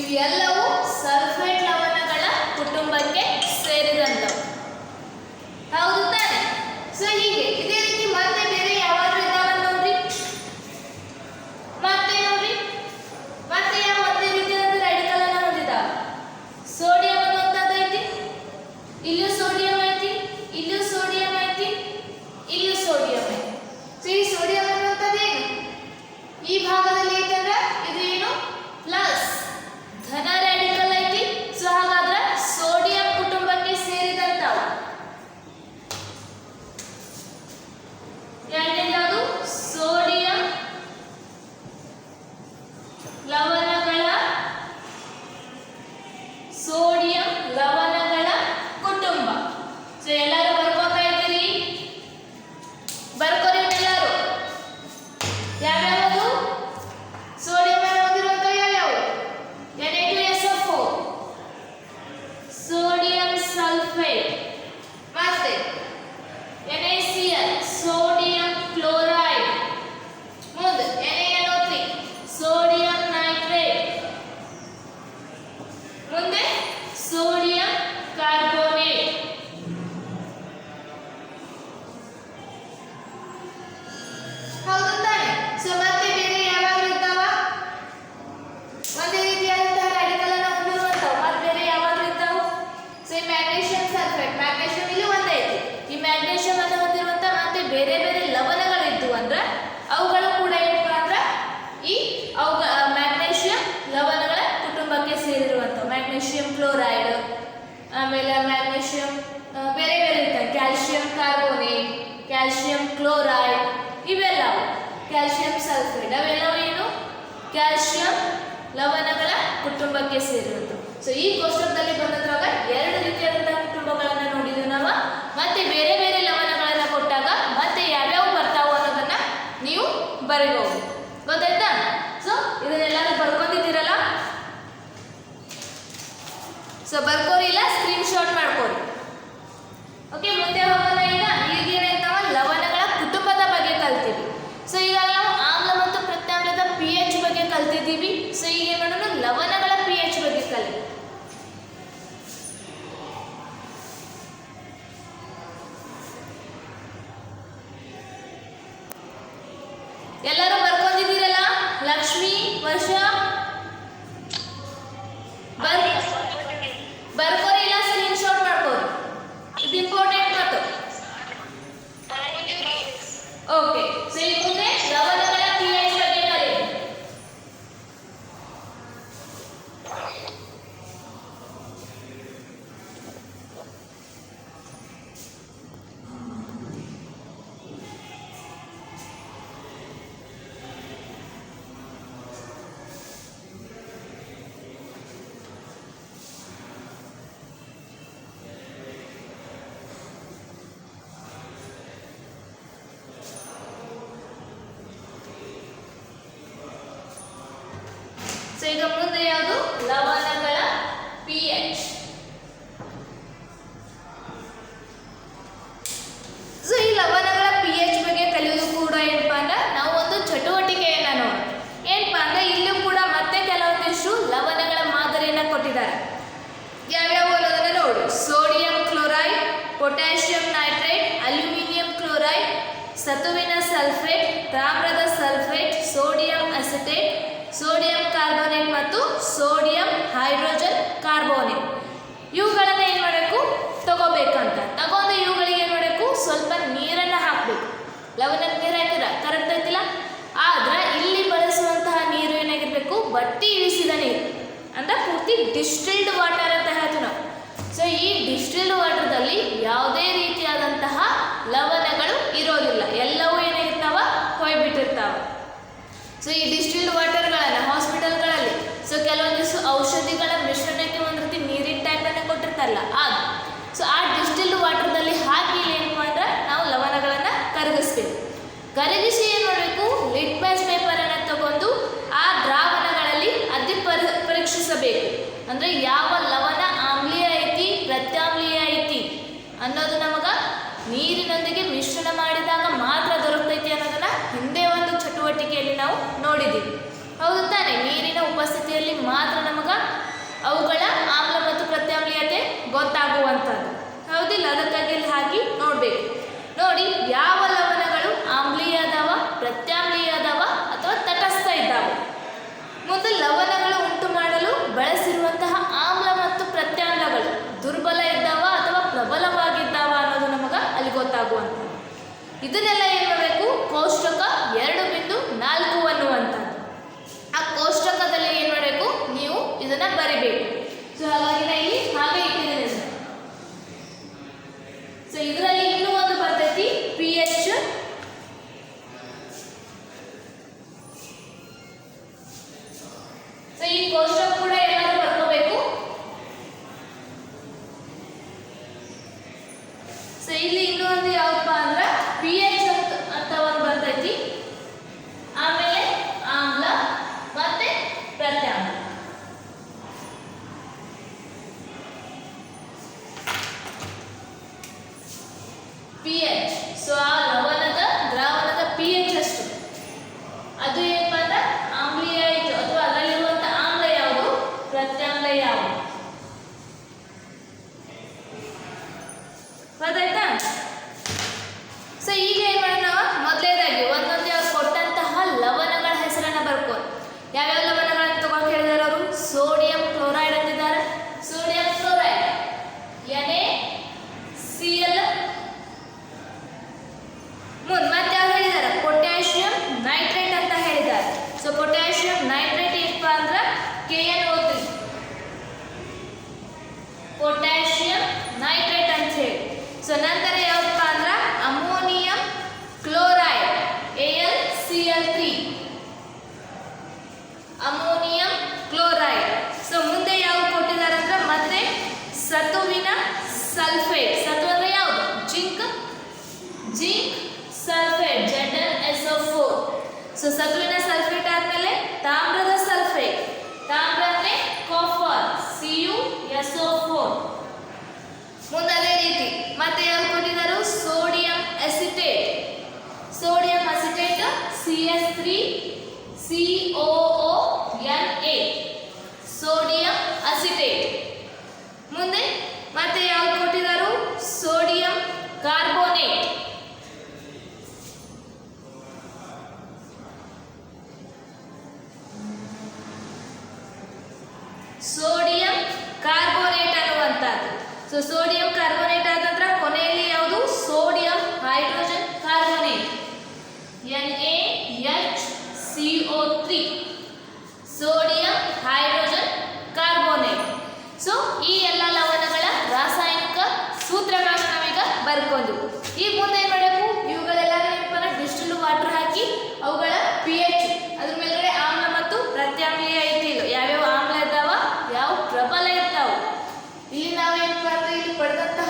ಇವೆಲ್ಲವೂ ಸಲ್ಫೇಟ್ ಲವಣಗಳ ಕುಟುಂಬಕ್ಕೆ ಸೇರಿದಂಥವು. ಹೌದು ತಾನೆ? ಸೊ ಹೀಗೆ ಇದೇ ರೀತಿ ಮತ್ತೆ ಬೇರೆ ಯಾವಾದ್ರೂ ಇದಾವ ನೋಡ್ರಿ. ಮತ್ತೆ ನೋಡ್ರಿ, ಮತ್ತೆ ಯಾವ ಒಂದೇ ರೀತಿಯಾದ ರ್ಯಾಡಿಕಲ್ ಅನ್ನ ಹೊಂದಿದಾವ. ಸೋಡಿಯಂ ಅನ್ನುವಂಥದ್ದು ಐತಿ, ಇಲ್ಲೂ ಸೋಡಿಯಂ ಐತಿ, ಇಲ್ಲೂ ಸೋಡಿಯಂ ಐತಿ, ಇಲ್ಲೂ ಸೋಡಿಯಂ ಐತಿ. ಸೊ ಈ ಸೋಡಿಯಂ ಅನ್ನುವಂಥದ್ದು ಏನು ಈ ಭಾಗದಲ್ಲಿ ಐತಂದ್ರೆ ಇದು ಏನು ಪ್ಲಸ್ ಧನ ರ್ಯಾಡಿಕಲ್ ಐತಿ. ಸೊ ಹಾಗಾದ್ರೆ ಸೋಡಿಯಂ ಕುಟುಂಬಕ್ಕೆ ಸೇರಿದಂತವು. ಯಾವುದು ಸೋಡಿಯಂ ಲವಣಗಳ ಸೋಡಿಯಂ ಲವಣಗಳ ಕುಟುಂಬ. ಸೊ ಎಲ್ಲರೂ ಬರ್ಕೋತಾ ಇದ್ದೀರಿ? ಬರ್ಕೋರಿ ಎಲ್ಲರೂ. ಯಾವ್ಯಾವುದು ಸೋಡಿಯಂ ಹೊಂದಿರುವಂತ ಯಾವ್ಯಾವು? Na2SO4, ಸೋಡಿಯಂ ಸಲ್ಫೇಟ್, ಮತ್ತೆ NaCl ಸೋಡಿಯಂ ಕ್ಲೋರೈಡ್, ಮುಂದೆ NaNO3 ಸೋಡಿಯಂ ನೈಟ್ರೇಟ್, ಮುಂದೆ ಸೋಡಿಯಂ ಕಾರ್ಬೋನೇಟ್. ಹೌದು ತಾನೆ? ಸೊ ಮತ್ತೆ ಬೇರೆ ಯಾವ್ಯಾವ ಇರ್ತಾವ? ಒಂದೇ ರೀತಿಯಾದಂತಹ ರ್ಯಾಡಿಕಲ್ ಅನ್ನು ಹೊಂದಿರುವಂತವು. ಮತ್ತೆ ಬೇರೆ ಯಾವ್ಯಾವ ಇರ್ತಾವ? ಸೊ ಈ ಮ್ಯಾಗ್ನೀಷಿಯಂ ಸಲ್ಫೇಟ್, ಮ್ಯಾಗ್ನೀಷಿಯಂ ಇಲ್ಲಿ ಒಂದೇ ಐತಿ. ಈ ಮ್ಯಾಗ್ನೀಷಿಯಂ ಅನ್ನು ಹೊಂದಿರುವಂತ ಮತ್ತೆ ಬೇರೆ ಬೇರೆ ಲವಣಗಳು ಇದ್ದು ಅಂದ್ರೆ ಅವುಗಳು ಕೂಡ ಏನಪ್ಪಾ ಅಂದ್ರೆ ಈ ಮ್ಯಾಗ್ನೀಷಿಯಂ ಲವಣಗಳ ಕುಟುಂಬಕ್ಕೆ ಸೇರಿರುವಂತವು. ಮ್ಯಾಗ್ನೀಷಿಯಂ ಕ್ಲೋರೈಡ್, ಆಮೇಲೆ ಮ್ಯಾಗ್ನೀಷಿಯಂ ಬೇರೆ ಬೇರೆ ಇರ್ತವೆ. ಕ್ಯಾಲ್ಸಿಯಂ ಕಾರ್ಬೋನೇಟ್, ಕ್ಯಾಲ್ಸಿಯಂ ಕ್ಲೋರೈಡ್, ಇವೆಲ್ಲವು ಕ್ಯಾಲ್ಸಿಯಂ ಸಲ್ಫೇಟ್, ಅವೆಲ್ಲವೂ ಏನು ಕ್ಯಾಲ್ಸಿಯಂ ಲವಣಗಳ ಕುಟುಂಬಕ್ಕೆ ಸೇರಿರುವಂಥವು. ಸೊ ಈ ಕೋಷ್ಟಕದಲ್ಲಿ ಬಂದಾಗ ಎರಡು ರೀತಿಯಾದಂತಹ ಕುಟುಂಬಗಳನ್ನು ನೋಡಿದ್ವಿ ನಾವು. ಮತ್ತೆ ಬೇರೆ ಬೇರೆ ಲವಣಗಳನ್ನ ಕೊಟ್ಟಾಗ ಮತ್ತೆ ಯಾವ್ಯಾವ ಬರ್ತಾವು ಅನ್ನೋದನ್ನ ನೀವು ಬರೀಬಹುದು. ಗೊತ್ತಾಯ್ತಾ? ಸೊ ಇದನ್ನೆಲ್ಲರೂ ಬರ್ಕೊಂಡಿದ್ದೀರಲ್ಲ? ಸೊ ಬರ್ಕೋರಿ, ಇಲ್ಲ ಸ್ಕ್ರೀನ್ ಶಾಟ್ ಮಾಡ್ಕೋರಿ. ಓಕೆ, ಮುಂದೆ ಹೋಗೋಣ. ಈಗ ಏನಾಯ್ತಾವ ಲವಣಗಳ ಕುಟುಂಬದ ಬಗ್ಗೆ ಕಲ್ತೀವಿ. ಸೊ ಈಗ ನಾವು ಆಮ್ಲ ಮತ್ತು ಪ್ರತ್ಯಾಮ್ಲದ pH ಬಗ್ಗೆ ಕಲ್ತಿದ್ದೀವಿ. ಸೊ ಈಗ ಏನ್ ಮಾಡೋಣ, ಲವಣಗಳ pH ಬಗ್ಗೆ ಕಲಿ. ಎಲ್ಲರೂ ಬರ್ಕೊಂಡಿದ್ದೀರಲ್ಲ? ಲಕ್ಷ್ಮಿ, ವರ್ಷ ಬರ್ಕೋರಿ, ಇಲ್ಲ ಸ್ಕ್ರೀನ್ ಶಾಟ್ ಮಾಡ್ಕೋರಿ. ಇದು ಇಂಪಾರ್ಟೆಂಟ್ ಮಾತು. ಓಕೆ, ಸೊ ಈಗ ಮುಂದೆ ಲವಣಗಳ pH ಬಗ್ಗೆ ಕಲಿ. ಸೊ ಈಗ ಮುಂದೆ ಯಾವುದು ಲವಣಗಳ pH. ಸೊ ಈ ಲವಣಗಳ pH ಬಗ್ಗೆ ಕಲಿಯೋದು ಕೂಡ ಏನಪ್ಪಾ ಅಂದ್ರೆ ನಾವು ಒಂದು ಚಟುವಟಿಕೆಯನ್ನ ನೋಡಿ. ಏನಪ್ಪಾ ಅಂದ್ರೆ ಇಲ್ಲೂ ಕೂಡ ಮತ್ತೆ ಕೆಲವೊಂದಿಷ್ಟು ಲವಣಗಳ ಮಾದರಿಯನ್ನ ಕೊಟ್ಟಿದ್ದಾರೆ. ಯಾವ್ಯಾವ ಅನ್ನೋದನ್ನ ನೋಡಿ. Sodium chloride, potassium nitrate, aluminium chloride, ಸತುವಿನ ಸಲ್ಫೇಟ್, ತಾಮ್ರದ sulphate, sodium acetate, sodium carbonate ಮತ್ತು ಸೋಡಿಯಂ ಹೈಡ್ರೋಜನ್ ಕಾರ್ಬೋನೇಟ್. ಇವುಗಳನ್ನ ಏನು ಮಾಡಬೇಕು, ತಗೋಬೇಕಂತ. ತಗೊಂಡು ಇವುಗಳಿಗೆ ಏನು ಮಾಡಬೇಕು, ಸ್ವಲ್ಪ ನೀರನ್ನು ಹಾಕಬೇಕು. ಲವಣಕ್ಕೆ ನೀರು ಹಾಕಿರ ಕರೆಕ್ಟ್ ಐತಿಲ್ಲ? ಆದ್ರೆ ಇಲ್ಲಿ ಬಳಸುವಂತಹ ನೀರು ಏನಾಗಿರ್ಬೇಕು, ಬಟ್ಟಿ ಇಳಿಸಿದ ನೀರು ಅಂದ್ರೆ ಪೂರ್ತಿ ಡಿಸ್ಟಿಲ್ಡ್ ವಾಟರ್ ಅಂತ ಹೇಳ್ತೀವಿ ನಾವು. ಸೊ ಈ ಡಿಸ್ಟಿಲ್ಡ್ ವಾಟರ್ದಲ್ಲಿ ಯಾವುದೇ ರೀತಿಯಾದಂತಹ ಲವಣಗಳು ಇರೋದಿಲ್ಲ, ಎಲ್ಲವೂ ಏನಾಗಿರ್ತಾವ, ಹೊಯ್ಬಿಟ್ಟಿರ್ತಾವ. ಸೊ ಈ ಡಿಸ್ಟಿಲ್ಡ್ ವಾಟರ್ಗಳನ್ನು ಹಾಸ್ಪಿಟಲ್ಗಳಲ್ಲಿ ಸೊ ಕೆಲವೊಂದಿಷ್ಟು ಔಷಧಿಗಳ ಮಿಶ್ರಣಕ್ಕೆ ಒಂದು ರೀತಿ ನೀರಿನ ಟೈಪನ್ನು ಕೊಟ್ಟಿರ್ತಾರಲ್ಲ ಅದು. ಸೊ ಆ ಡಿಸ್ಟಿಲ್ಡ್ ವಾಟರ್ದಲ್ಲಿ ಹಾಕಿ ಏನಪ್ಪ ಅಂದ್ರೆ ನಾವು ಲವಣಗಳನ್ನು ಕರಗಿಸ್ಬೇಕು. ಕರಗಿಸಿ ಏನು ಮಾಡಬೇಕು, ಲಿಟ್ಮಸ್ ಪೇಪರನ್ನು ತಗೊಂಡು ಆ ದ್ರಾವಣಗಳಲ್ಲಿ ಪರೀಕ್ಷಿಸಬೇಕು. ಅಂದರೆ ಯಾವ ಲವಣ ಆಮ್ಲೀಯ ಐತಿ ಪ್ರತ್ಯಾಮ್ಲೀಯ ಐತಿ ಅನ್ನೋದು ನಮಗೆ ನೀರಿನೊಂದಿಗೆ ಮಿಶ್ರಣ ಮಾಡಿದಾಗ ಮಾತ್ರ ದೊರಕತೈತಿ ಅನ್ನೋದನ್ನ ಹಿಂದೆ ಒಂದು ಚಟುವಟಿಕೆಯಲ್ಲಿ ನಾವು ನೋಡಿದ್ದೀವಿ. ಹೌದು ತಾನೆ? ನೀರಿನ ಉಪಸ್ಥಿತಿಯಲ್ಲಿ ಮಾತ್ರ ನಮಗೆ ಅವುಗಳ ಆಮ್ಲ ಮತ್ತು ಪ್ರತ್ಯಾಮ್ಲೀಯತೆ ಗೊತ್ತಾಗುವಂಥದ್ದು. ಹೌದಿಲ್ಲ? ಅದಕ್ಕಾಗಿ ಇಲ್ಲಿ ಹಾಕಿ ನೋಡಬೇಕು. ನೋಡಿ, ಯಾವ ಲವಣಗಳು ಆಮ್ಲೀಯ ಅದಾವ, ಪ್ರತ್ಯಾಮ್ಲೀಯ ಅದಾವ ಅಥವಾ ತಟಸ್ಥ ಇದ್ದಾವೆ. ಮುಂದೆ ಲವಣಗಳು ಉಂಟು ಮಾಡಲು ಬಳಸಿರುವಂತಹ ಆಮ್ಲ ಮತ್ತು ಪ್ರತ್ಯಾಮ್ಲಗಳು ದುರ್ಬಲ ಇದ್ದಾವ ಅಥವಾ ಪ್ರಬಲವಾಗಿದ್ದಾವ ಅನ್ನೋದು ನಮಗೆ ಅಲ್ಲಿ ಗೊತ್ತಾಗುವಂಥದ್ದು. ಇದನ್ನೆಲ್ಲ ಏನು ಮಾಡಬೇಕು? ಕೋಷ್ಟಕ 2.4 ಅನ್ನುವಂಥದ್ದು. ಆ ಕೋಷ್ಟಕದಲ್ಲಿ ಏನು ಮಾಡಬೇಕು? ನೀವು ಇದನ್ನ ಬರಿಬೇಕು. ಸೊ ಹಾಗಾಗಿ ನಾ ಇಲ್ಲಿ ಹಾಗೆ ಇಟ್ಟಿದ್ದೇನೆ. ಸೊ ಇದರಲ್ಲಿ ಇನ್ನೂ ಒಂದು ಬರ್ತೈತಿ pH. ಸೊ ಈ ಕೋಷ್ಟಕ ಕೂಡ ಎಲ್ಲರೂ ಬರ್ಕೋಬೇಕು. ಸೊ ಇಲ್ಲಿ ಇನ್ನೂ ಒಂದು ಯಾವಪ್ಪ ಅಂದ್ರೆ pH ಅಂತ ಒಂದು ಬರ್ತೈತಿ. ಆಮೇಲೆ ಆಮ್ಲ ಮತ್ತೆ ಪ್ರತ್ಯಾಮ್ಲ. pH. ಸೊ ಆ ಲವಣದ ದ್ರಾವಣದ pH ಎಷ್ಟು, ಅದು ಏನಪ್ಪ ಅಂದ್ರೆ ಆಮ್ಲೀಯ ಆಯಿತು ಅಥವಾ ಅದರಲ್ಲಿರುವಂಥ ಆಮ್ಲ ಯಾವುದು, ಪ್ರತ್ಯಾಮ್ಲ ಯಾವುದು. ಗೊತ್ತಾಯ್ತಾ? ಸೊ ಈಗ ಏನು ಮಾಡೋಣ ನಾವು? ಮೊದಲೇದಾಗಿ ಒಂದೊಂದೇ ಅವ್ರು ಕೊಟ್ಟಂತಹ ಲವಣಗಳ ಹೆಸರನ್ನ ಬರ್ಕೋ. ಯಾವ್ಯಾವ ಲವಣಗಳನ್ನು ತಗೊಂಡು ಹೇಳಿದಾರೆ ಅವರು? ಸೋಡಿಯಂ ಕ್ಲೋರೈಡ್ ಅಂತಿದ್ದಾರೆ. Sodium chloride NaCl. ಮತ್ತೆ ಯಾವ್ದು ಹೇಳಿದ್ದಾರೆ? ಪೊಟ್ಯಾಷಿಯಂ ನೈಟ್ರೇಟ್ ಅಂತ ಹೇಳಿದ್ದಾರೆ. ಸೊ ಪೊಟ್ಯಾಷಿಯಂ ನೈಟ್ರೇಟ್ ಏನಪ್ಪ ಅಂದ್ರೆ KNO3. ಪೊಟ್ಯಾಷಿಯಂ ನೈಟ್ರೇಟ್ ಅಂತ ಹೇಳಿ. ಸೊ ನಂತರ ಯಾವಪ್ಪ ಅಂದ್ರೆ ammonium chloride AlCl3. Ammonium chloride. So ಮುಂದೆ ಯಾವ್ದು ಕೊಟ್ಟಿದ್ದಾರೆ ಅಂದ್ರೆ ಮತ್ತೆ ಸತುವಿನ ಸಲ್ಫೇಟ್. ಸತು ಅಂದ್ರೆ ಯಾವುದು? Zinc sulphate ZnSO4. ಸೊ ಸತುವಿನ ಸಲ್ಫೇಟ್ ಆದ್ಮೇಲೆ ತಾಮ್ರದ ಸಲ್ಫೇಟ್. ತಾಮ್ರ ಅಂದ್ರೆ ಕಾಪರ್ CuSO4. ಮುಂದೆ ಅದೇ ರೀತಿ ಮತ್ತೆ ಯಾವ್ದು ಕೊಟ್ಟಿದ್ದಾರೆ? Sodium acetate. Sodium acetate CS3COONA. Sodium acetate. ಮುಂದೆ ಮತ್ತೆ ಯಾವ್ದು ಕೊಟ್ಟಿದ್ದಾರೆ? Sodium carbonate. ಸೋಡಿಯಂ ಕಾರ್ಬೋನೇಟ್ ಅನ್ನುವಂಥದ್ದು. ಸೊ ಸೋಡಿಯಂ ಕಾರ್ಬೋನೇಟ್ ಆದ ನಂತರ ಕೊನೆಯಲ್ಲಿ ಯಾವುದು? Sodium hydrogen carbonate NaHCO3. Sodium hydrogen carbonate. So ಈ ಎಲ್ಲ ಲವಣಗಳ ರಾಸಾಯನಿಕ ಸೂತ್ರಗಳನ್ನು ನಾವೀಗ ಬರ್ಕೊಂಡು ಈಗ ಮುಂದೆ ಏನು ಮಾಡಬೇಕು? ಇವುಗಳೆಲ್ಲ ಡಿಸ್ಟಿಲ್ಡ್ ವಾಟರ್ ಹಾಕಿ ಅವುಗಳ pH ಅದ್ರ ಮೇಲ್ಗಡೆ ಆಮ್ಲ ಮತ್ತು ಪ್ರತ್ಯಾಮ್ಲೀಯ ಐತಿ. ಯಾವ್ಯಾವ ಆಮ್ಲ ಇದ್ದಾವ, ಯಾವ ಪ್ರಬಲ ಇರ್ತಾವ. ಇಲ್ಲಿ ನಾವೇನಪ್ಪ ಅಂದ್ರೆ ಇಲ್ಲಿ ಪಡೆದಂತಹ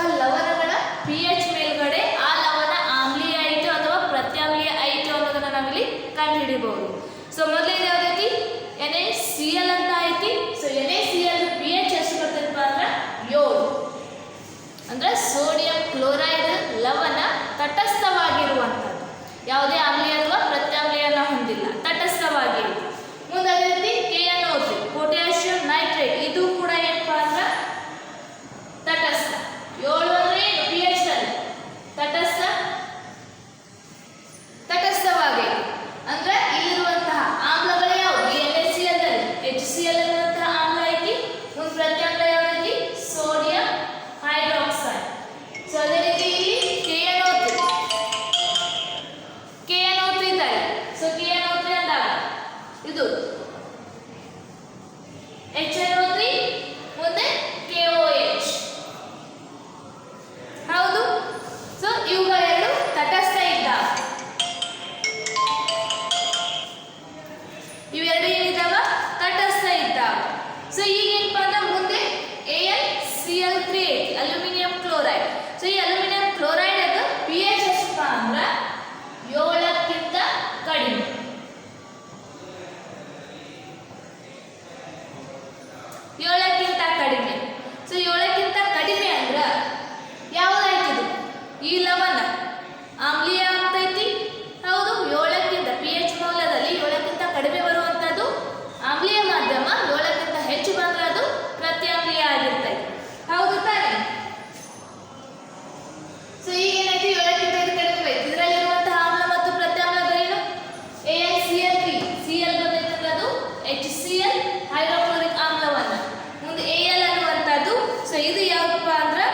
HCl ಹೈಡ್ರೋಕ್ಲೋರಿಕ್ ಆಮ್ಲವನ್ನ. ಮುಂದೆ Al ಅನ್ನುವಂಥದ್ದು. ಸೊ ಇದು ಯಾವಪ್ಪ ಅಂದ್ರೆ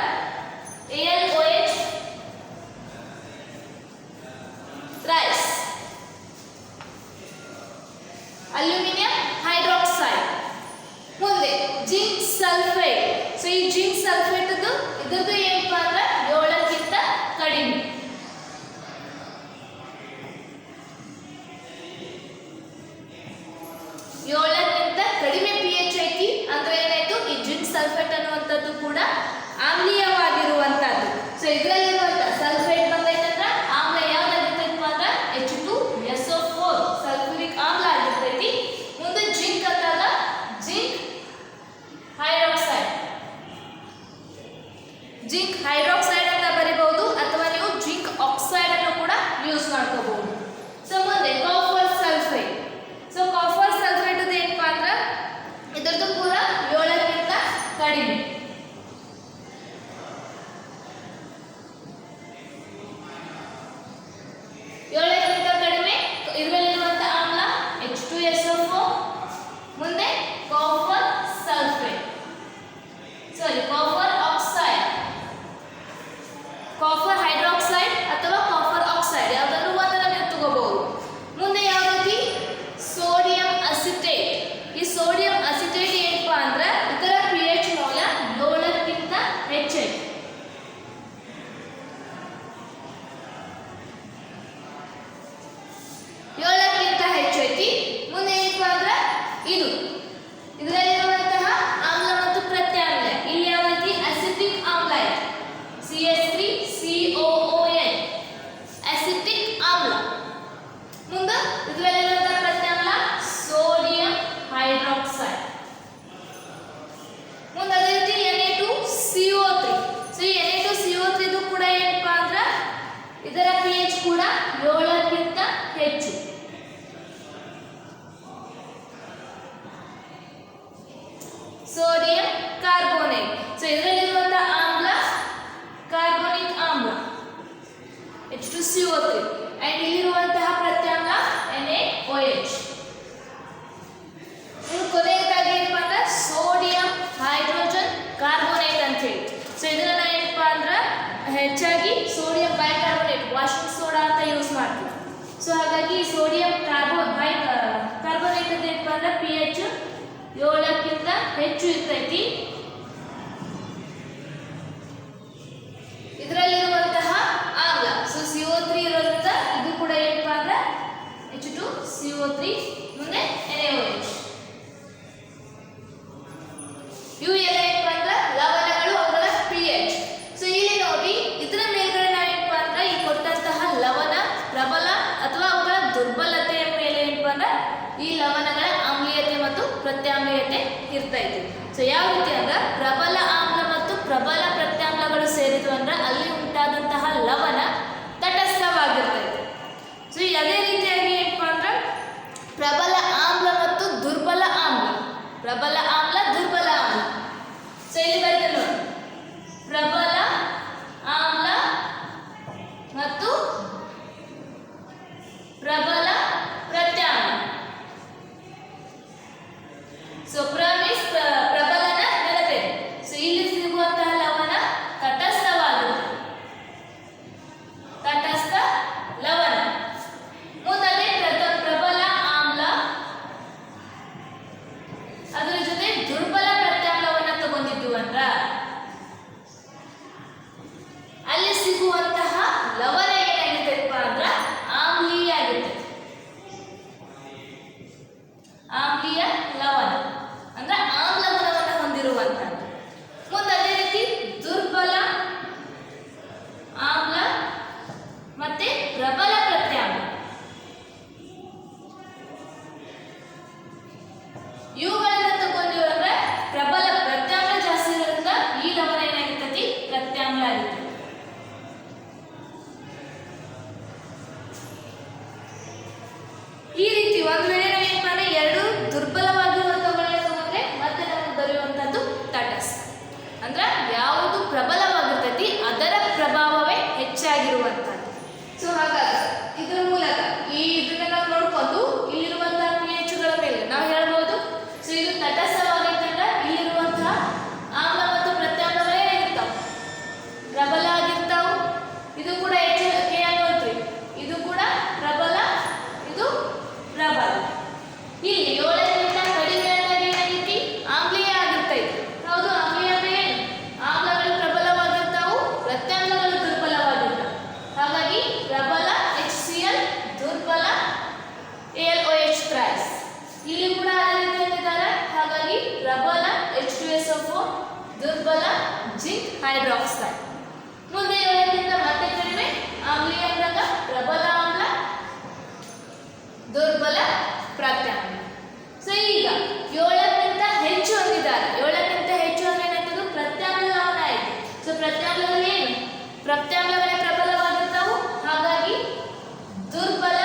AlOH ರೈಸ್. Aluminium hydroxide. ಮುಂದೆ ಜಿಂಕ್ ಸಲ್ಫೇಟ್. ಸೊ ಈ ಜಿಂಕ್ ಸಲ್ಫೇಟ್ ಇದ್ರದ್ದು ಏನಪ್ಪಾ ಅಂದ್ರೆ 7ಕ್ಕಿಂತ ಕಡಿಮೆ. pH ಐತಿ ಅಂದ್ರೆ ಏನಾಯ್ತು, ಈ ಜಿಂಕ್ ಸಲ್ಫೇಟ್ ಅನ್ನುವಂಥದ್ದು ಕೂಡ ಆಮ್ಲೀಯವಾಗಿರುವಂತದ್ದು. ಸೊ ಇದರಲ್ಲಿರುವಂತ ಸಲ್ಫೇಟ್ ಬಂದೈತಂದ್ರ ಆಮ್ಲ ಯಾವ್ದಾಗಿರ್ತೈತಪ್ಪ ಅಂದ್ರೆ H2SO4 ಸಲ್ಫ್ಯೂರಿಕ್ ಆಮ್ಲ ಆಗಿರ್ತೈತಿ. ಮುಂದೆ ಜಿಂಕ್ ಅಂದಾಗ ಜಿಂಕ್ ಹೈಡ್ರಾಕ್ಸೈಡ್. ಜಿಂಕ್ ಹೈಡ್ರಾಕ್ಸೈಡ್ ಅಂತ ಬರೀಬಹುದು ಅಥವಾ ನೀವು ಜಿಂಕ್ ಆಕ್ಸೈಡ್ ಅನ್ನು ಕೂಡ ಯೂಸ್ ಮಾಡ್ಕೋಬಹುದು. ಸೊ ಮುಂದೆ copper sulphate. So copper sulphate ಏನಪ್ಪಾ ಅಂದ್ರೆ ಇದರದ್ದು ಕೂಡ 7ಕ್ಕಿಂತ ಕಡಿಮೆ. ಇದರಲ್ಲಿರುವಂತಹ ಆಮ್ಲ H2SO4. ಮುಂದೆ copper sulphate, copper oxide, copper hydroxide ಅಥವಾ ಕಾಪರ್ ಆಕ್ಸೈಡ್ ಯಾವ್ದಾದ್ರು ಒಂದನ್ನ ನೀವು ತಗೋಬಹುದು. ಮುಂದೆ ಯಾವ್ದು ಸೋಡಿಯಂ ಅಸಿಟೇಟ್. ಈ ಸೋಡಿಯಂ ಅಸಿಟೇಟ್ ಏನಪ್ಪಾ ಅಂದ್ರೆ ಇದರ pH ಮೌಲ್ಯ 7ಕ್ಕಿಂತ ಹೆಚ್ಚೈತಿ. ಮುಂದೆ ಏನಪ್ಪಾ ಅಂದ್ರೆ ಇದರಲ್ಲಿರುವಂತಹ ಆಮ್ಲ ಮತ್ತು ಪ್ರತ್ಯಾಮ್ಲ. ಇಲ್ಲಿ ಯಾವೈತಿ ಅಸಿಟಿಕ್ ಆಮ್ಲ ಐತಿ, CH3COON ಅಸಿಟಿಕ್ ಆಮ್ಲ. ಮುಂದೆ ಇದರಲ್ಲಿರುವಂತಹ ಪ್ರತ್ಯಾಮ್ಲ ಸೋಡಿಯಂ ಹೈಡ್ರಾಕ್ಸೈಡ್. ಮುಂದೆ ಅದೇ ರೀತಿ Na2CO3. ಸೊ Na2CO3 ಇದು ಕೂಡ ಏನಪ್ಪಾ ಅಂದ್ರೆ ಇದರ pH ಕೂಡ 7ಕ್ಕಿಂತ ಹೆಚ್ಚು. Sodium carbonate. ಸೊ ಇದರಲ್ಲಿರುವಂತಹ ಆಮ್ಲ ಕಾರ್ಬೋನಿಕ್ ಆಮ್ಲ H2CO3 ಅಂಡ್ ಇಲ್ಲಿರುವಂತಹ ಪ್ರತ್ಯಾಮ್ಲ NaOH. ಕೊನೆಯದಾಗಿ ಏನಪ್ಪಾ ಅಂದ್ರೆ ಸೋಡಿಯಂ ಹೈಡ್ರೋಜನ್ ಕಾರ್ಬೋನೇಟ್ ಅಂತ ಹೇಳಿ. ಸೊ ಇದನ್ನ ಏನಪ್ಪಾ ಅಂದ್ರೆ ಹೆಚ್ಚಾಗಿ ಸೋಡಿಯಂ ಬೈಕಾರ್ಬೋನೇಟ್ ವಾಷಿಂಗ್ ಸೋಡಾ ಅಂತ ಯೂಸ್ ಮಾಡ್ತೀವಿ. ಸೊ ಹಾಗಾಗಿ ಸೋಡಿಯಂ ಕಾರ್ಬೋನೇಟ್ ಏನಪ್ಪಾ ಅಂದ್ರೆ pH 7ಕ್ಕಿಂತ ಹೆಚ್ಚು ಇರ್ತೈತಿ. ಇದರಲ್ಲಿರುವಂತಹ ಆಮ್ಲ CO3 ಇರೋದ್ರಿಂದ ಇದು ಕೂಡ ಏನಪ್ಪಾ ಅಂದ್ರೆ H2CO3. ಮುಂದೆ NaOH. ಇವು ಎಲ್ಲ ಏನಪ್ಪಾ ಅಂದ್ರೆ ಲವಣಗಳು, ಅವುಗಳ pH. ಸೊ ಇಲ್ಲಿ ನೋಡಿ ಇದರ ಮೇಲ್ಗಡೆ ನಾವೇನಪ್ಪಾ ಅಂದ್ರೆ ಈ ಕೊಟ್ಟಂತಹ ಲವಣ ಪ್ರಬಲ ಅಥವಾ ಅವುಗಳ ದುರ್ಬಲತೆಯ ಮೇಲೆ ಏನಪ್ಪಾ ಅಂದ್ರೆ ಈ ಲವಣಗಳ ಆಮ್ಲೀಯತೆ ಮತ್ತು ಪ್ರತ್ಯಾಮ್ಲೀಯತೆ ಇರ್ತೈತಿ. ಸೊ ಯಾವ ರೀತಿ ಅಂದ್ರೆ ಪ್ರಬಲ ಆಮ್ಲ ಮತ್ತು ಪ್ರಬಲ ಪ್ರತ್ಯಾಮ್ಲಗಳು ಸೇರಿದ್ವು ಅಂದ್ರೆ ಅಲ್ಲಿ ಉಂಟಾದಂತಹ ಲವಣ ತಟಸ್ಥವಾಗಿರ್ತೈತಿ. ಸೊ ಅದೇ ರೀತಿಯಾಗಿ ಏನಪ್ಪಾ ಅಂದ್ರೆ ಪ್ರಬಲ ಆಮ್ಲ ಮತ್ತು ದುರ್ಬಲ ಆಮ್ಲ, ಪ್ರಬಲ ಆಮ್ಲ ದುರ್ಬಲ ಆಮ್ಲ. ಸೊ ಇಲ್ಲಿ ಬರ್ತದೆ ನೋಡಿ, ಪ್ರಬಲ ಆಮ್ಲ ಮತ್ತು ಪ್ರಬಲ ಪ್ರತ್ಯಾಮ್ಲ. ಸೊ ಪ್ರಬಲನ ನೆನಪೇ. ಸೊ ಇಲ್ಲಿ ಸಿಗುವಂತಹ ಲವಣ ತಟಸ್ಥವಾಗುತ್ತೆ, ತಟಸ್ಥ ಲವಣ. ಮುಂದೆ ಪ್ರಬಲ ಆಮ್ಲ ಅದರ ಜೊತೆ ದುರ್ಬಲ ಪ್ರತ್ಯಾಮ್ಲವನ್ನ ತಗೊಂಡಿದ್ವು ಅಂದ್ರ ಅಲ್ಲಿ ಸಿಗುವಂತಹ ಲವಣ ಏನಾಗಿರ್ತೈತಪ್ಪ ಅಂದ್ರ ಆಮ್ಲೀಯ ಆಗಿರ್ತೈತಿ. ಆಮ್ಲೀಯ ಲವಣ ಅಂದ್ರೆ ಆಮ್ಲ ಗುಣವನ್ನು ಹೊಂದಿರುವಂತದ್ದು. ಮುಂದೆ ಅದೇ ರೀತಿ ದುರ್ಬಲ ಆಮ್ಲ ಮತ್ತೆ ಪ್ರಬಲ ಪ್ರತ್ಯಾಮ್ಲ ಇವುಗಳನ್ನ ತಗೊಂಡಿವ ಅಂದ್ರೆ ಪ್ರಬಲ ಪ್ರತ್ಯಾಮ್ಲ ಜಾಸ್ತಿ ಇರೋದ್ರಿಂದ ಈ ಲವಣ ಏನಾಗಿರ್ತೈತಿ ಪ್ರತ್ಯಾಮ್ಲ ಆಗಿರ್ತೈತಿ. ಈ ರೀತಿ ಒಂದು ವೇಳೆ ನಾವು ಏನಪ್ಪಾ ಅಂದ್ರೆ ಎರಡು ದುರ್ಬಲವಾಗಿರುವಂತವುಗಳನ್ನ ತಗೊಂಡ್ರೆ ಮತ್ತೆ ನಮಗೆ ದೊರೆಯುವಂತದ್ದು ತಟಸ್ಥ. ಅಂದ್ರೆ ಯಾವುದು ಪ್ರಬಲವಾಗಿರ್ತೈತಿ ಅದರ ಪ್ರಭಾವವೇ ಹೆಚ್ಚಾಗಿರುವಂತದ್ದು. ಸೊ ಹಾಗಾಗಿ ಇದರ ಮೂಲಕ ಇದನ್ನ ನಾವು ನೋಡ್ಕೊಂಡು ಇಲ್ಲಿರುವಂತಹ pHಗಳ ಮೇಲೆ ನಾವು ಹೇಳ್ಬೋದು H2SO4 ದುರ್ಬಲ ಜಿಂಕ್ ಹೈಡ್ರಾಕ್ಸೈಡ್. ಮುಂದೆ 7ಕ್ಕಿಂತ ಮತ್ತೆ ಕಡಿಮೆ ಆಮ್ಲೀಯ ಅಂದಾಗ ಪ್ರಬಲ ಆಮ್ಲ, ದುರ್ಬಲ ಪ್ರತ್ಯಾಮ್ಲ. ಸೊ ಈಗ 7ಕ್ಕಿಂತ ಹೆಚ್ಚು ಅಂದಿದ್ದಾರೆ. 7ಕ್ಕಿಂತ ಹೆಚ್ಚು ಅಂದ್ರೆ ಏನಾಗ್ತದೆ? ಪ್ರತ್ಯಾಮ್ಲ ಲವಣ ಆಯ್ತು. ಸೊ ಪ್ರತ್ಯಾಮ್ಲದಲ್ಲಿ ಏನು? ಪ್ರತ್ಯಾಮ್ಲಗಳೇ ಪ್ರಬಲವಾಗಿರ್ತಾವು. ಹಾಗಾಗಿ ದುರ್ಬಲ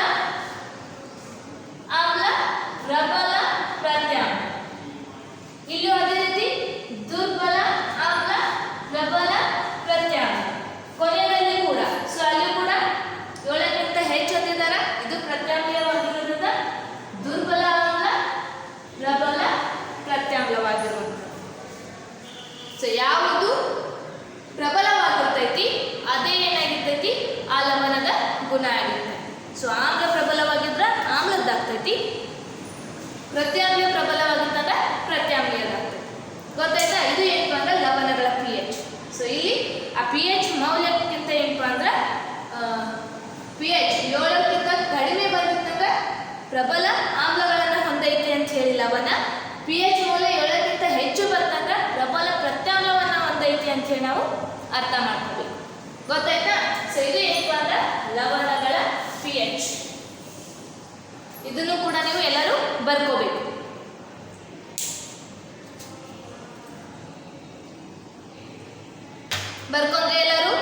ಆಮ್ಲ, ಪ್ರಬಲ ಪ್ರತ್ಯಾಮ್ಲ. ಇಲ್ಲೂ ಅದೇ ರೀತಿ ದುರ್ಬಲ ಆಮ್ಲ, ಪ್ರಬಲ ಪ್ರತ್ಯಾಮ್ಲ. ಕೊನೆಯಲ್ಲಿ ಕೂಡ ಸೊ ಅಲ್ಲಿ ಕೂಡ 7ಕ್ಕಿಂತ ಹೆಚ್ಚು ಅಂದಿದ್ದಾರೆ. ಇದು ಪ್ರತ್ಯಾಮ್ಲವಾಗಿರೋದ್ರಿಂದ ದುರ್ಬಲ ಆಮ್ಲ, ಪ್ರಬಲ ಪ್ರತ್ಯಾಮ್ಲವಾಗಿರುವುದು. ಸೊ ಯಾವುದು ಪ್ರಬಲವಾಗಿರ್ತೈತಿ ಅದೇ ಏನಾಗಿರ್ತೈತಿ? ಆ ಲವಣದ ಗುಣ ಆಗಿರ್ತೈತಿ. ಸೊ ಆಮ್ಲ ಪ್ರಬಲವಾಗಿದ್ರ ಆಮ್ಲದ್ದಾಗ್ತೈತಿ, ಪ್ರತ್ಯಾಮ್ಲ ಪ್ರಬಲವಾಗಿದ್ದಾಗ ಪ್ರತ್ಯಾಮ್ಲೀಯದಾಗ್ತೈತಿ. ಗೊತ್ತಾಯ್ತಾ? ಇದು ಏನಪ್ಪ ಅಂದ್ರೆ ಲವಣಗಳ pH. ಸೊ ಇಲ್ಲಿ ಆ pH ಮೌಲ್ಯಕ್ಕಿಂತ ಏನಪ್ಪ ಅಂದ್ರೆ pH 7ಕ್ಕಿಂತ ಕಡಿಮೆ ಬಂದಿದ್ದಾಗ ಪ್ರಬಲ ಆಮ್ಲಗಳನ್ನು ಹೊಂದೈತಿ ಅಂತ ಹೇಳಿ ಲವಣ. pH ಮೌಲ್ಯ 7ಕ್ಕಿಂತ ಹೆಚ್ಚು ಬಂದಾಗ ಪ್ರಬಲ ಪ್ರತ್ಯಾಮ್ಲವನ್ನು ಹೊಂದೈತಿ ಅಂತ ಹೇಳಿ ನಾವು ಅರ್ಥ ಮಾಡ್ಕೋಬೇಕು. ಗೊತ್ತಾಯ್ತಾ? ಸೊ ಇದು ಏನಪ್ಪ ಅಂದ್ರೆ ಲವಣಗಳ pH. ಇದನ್ನು ಕೂಡ ನೀವು ಎಲ್ಲರೂ ಬರ್ಕೋಬೇಕು. ಬರ್ಕೊಂಡ್ರೆ ಎಲ್ಲರೂ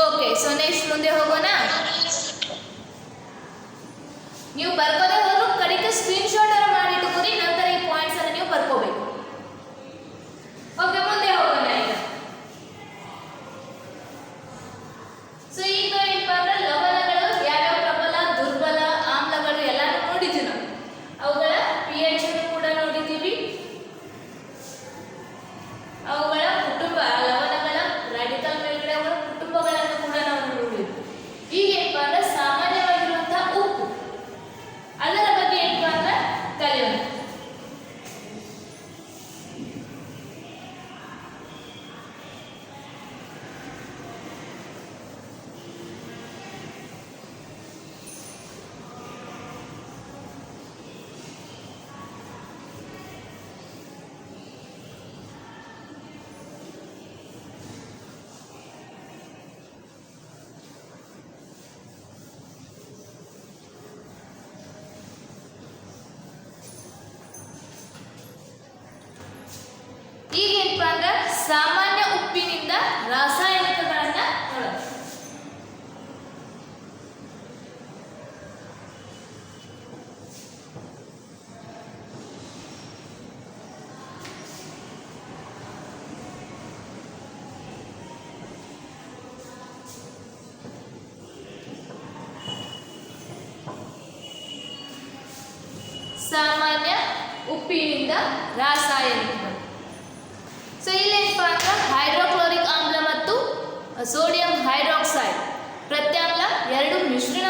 ಓಕೆ. ಸೊ ನೆಕ್ಸ್ಟ್ ಮುಂದೆ ಹೋಗೋಣ. ನೀವು ಬರ್ಕೋದೇ ಹೋದ್ರು ಕಡಿಕೆ ಸ್ಕ್ರೀನ್ ಶಾಟ್ ಅನ್ನು ಮಾಡಿ ಇಟ್ಕೋರಿ. ನಂತರ ಈ ಪಾಯಿಂಟ್ಸ್ ಅನ್ನು ನೀವು ಬರ್ಕೋಬೇಕು. ಓಕೆ, ಮುಂದೆ ಹೋಗೋಣ ಈಗ. ಸೊ ಈಗ ಏನಪ್ಪ ಅಂದ್ರೆ ಲವಣಗಳು ಯಾವ್ಯಾವ ಪ್ರಬಲ, ದುರ್ಬಲ ಆಮ್ಲಗಳು ಎಲ್ಲಾನು ನೋಡಿದ್ವಿ ನಾವು. ಅವುಗಳ pH ಅನ್ನು ಕೂಡ ನೋಡಿದ್ದೀವಿ. ಅವುಗಳ ಕುಟುಂಬ, ಲವಣಗಳ ರಾಡಿಕಲ್ ಮೇಲ್ಗಡೆ ಅವುಗಳ ಕುಟುಂಬಗಳನ್ನು ಕೂಡ ನಾವು ನೋಡಿದ್ವಿ. ಈಗ ಏನಪ್ಪ ಅಂದ್ರೆ ಸಾಮಾನ್ಯವಾಗಿರುವಂತಹ ಉಪ್ಪು, ಅದರ ಬಗ್ಗೆ ಏನಪ್ಪ ಅಂದ್ರೆ ಕಲಿಯೋಣ. ಈಗ ಏನಪ್ಪ ಅಂದ್ರೆ ಸಾಮಾನ್ಯ ಉಪ್ಪಿನಿಂದ ರಾಸಾಯನಿಕಗಳನ್ನ ನೋಡೋಣ. ಸಾಮಾನ್ಯ ಉಪ್ಪಿನಿಂದ ರಾಸಾಯನಿಕಗಳು. ಸೊ ಇಲ್ಲೇನಪ್ಪ ಅಂದ್ರೆ ಹೈಡ್ರೋಕ್ಲೋರಿಕ್ ಆಮ್ಲ ಮತ್ತು ಸೋಡಿಯಂ ಹೈಡ್ರಾಕ್ಸೈಡ್ ಪ್ರತ್ಯಾಮ್ಲ ಎರಡು ಮಿಶ್ರಣ